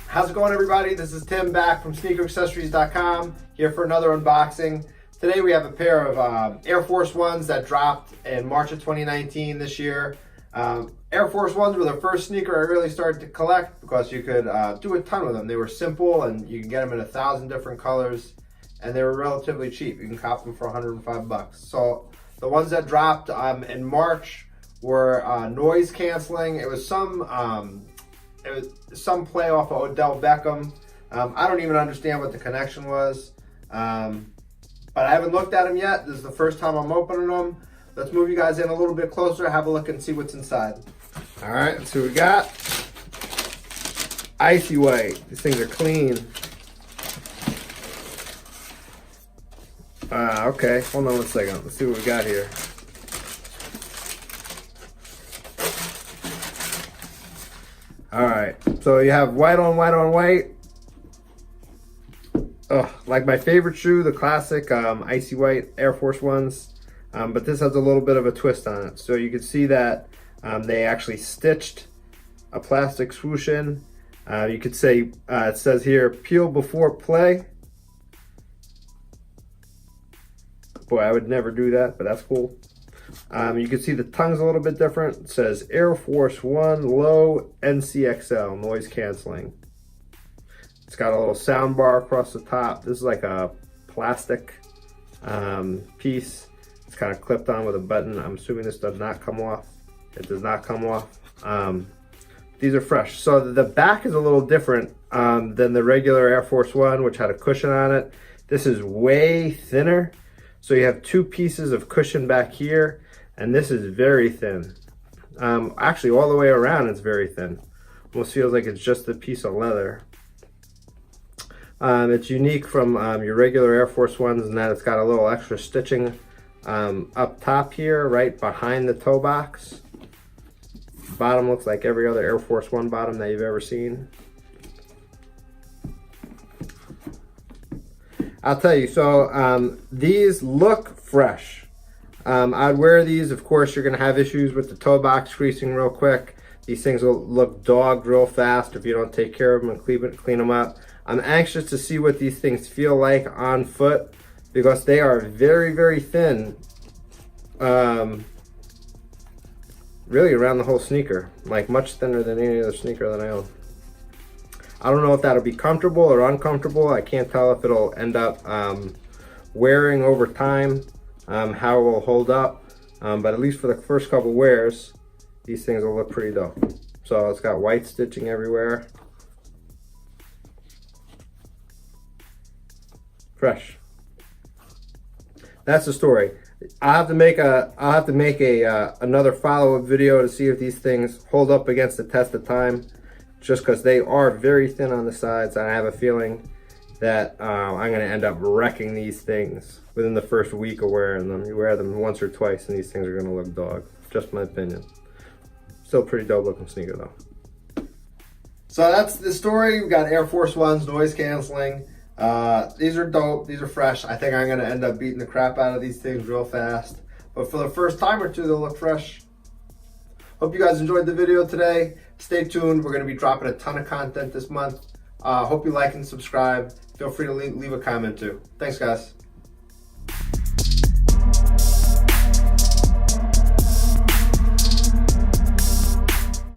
How's it going, everybody? This is Tim back from sneakeraccessories.com here for another unboxing. Today we have a pair of Air Force Ones that dropped in March of 2019 this year. Air Force Ones were the first sneaker I really started to collect because you could do a ton with them. They were simple and you can get them in 1,000 different colors and they were relatively cheap. You can cop them for 105 bucks. So the ones that dropped in March were noise canceling. It was some play off of Odell Beckham. I don't even understand what the connection was, but I haven't looked at them yet. This is the first time I'm opening them. Let's move you guys in a little bit closer, have a look and see what's inside. All right, let's see what we got. Icy white. These things are clean. Okay, hold on one second. Let's see what we got here. All right, so you have white on white on white. Oh, like my favorite shoe, the classic icy white Air Force Ones. But this has a little bit of a twist on it. So you can see that they actually stitched a plastic swoosh in. You could say, it says here, peel before play. Boy, I would never do that, but that's cool. You can see the tongue's a little bit different. It says Air Force One Low NCXL, noise canceling. It's got a little sound bar across the top. This is like a plastic piece. It's kind of clipped on with a button. I'm assuming this does not come off. It does not come off. These are fresh. So the back is a little different than the regular Air Force One, which had a cushion on it. This is way thinner. So you have two pieces of cushion back here, and this is very thin. Actually, all the way around it's very thin. Almost feels like it's just a piece of leather. It's unique from your regular Air Force Ones in that it's got a little extra stitching up top here, right behind the toe box. Bottom looks like every other Air Force One bottom that you've ever seen. I'll tell you, so these look fresh. I'd wear these. Of course, you're gonna have issues with the toe box creasing real quick. These things will look dogged real fast if you don't take care of them and clean them up. I'm anxious to see what these things feel like on foot because they are very, very thin. Really around the whole sneaker, like much thinner than any other sneaker that I own. I don't know if that'll be comfortable or uncomfortable. I can't tell if it'll end up wearing over time, how it will hold up. But at least for the first couple wears, these things will look pretty dope. So it's got white stitching everywhere. Fresh. That's the story. I'll have to make another follow-up video to see if these things hold up against the test of time. Just because they are very thin on the sides, and I have a feeling that I'm going to end up wrecking these things within the first week of wearing them. You wear them once or twice and these things are going to look dog. Just my opinion. Still pretty dope looking sneaker though. So that's the story. We got Air Force Ones, noise canceling. These are dope. These are fresh. I think I'm going to end up beating the crap out of these things real fast. But for the first time or two, they'll look fresh. Hope you guys enjoyed the video today. Stay tuned. We're going to be dropping a ton of content this month. Hope you like and subscribe. Feel free to leave a comment too. Thanks, guys.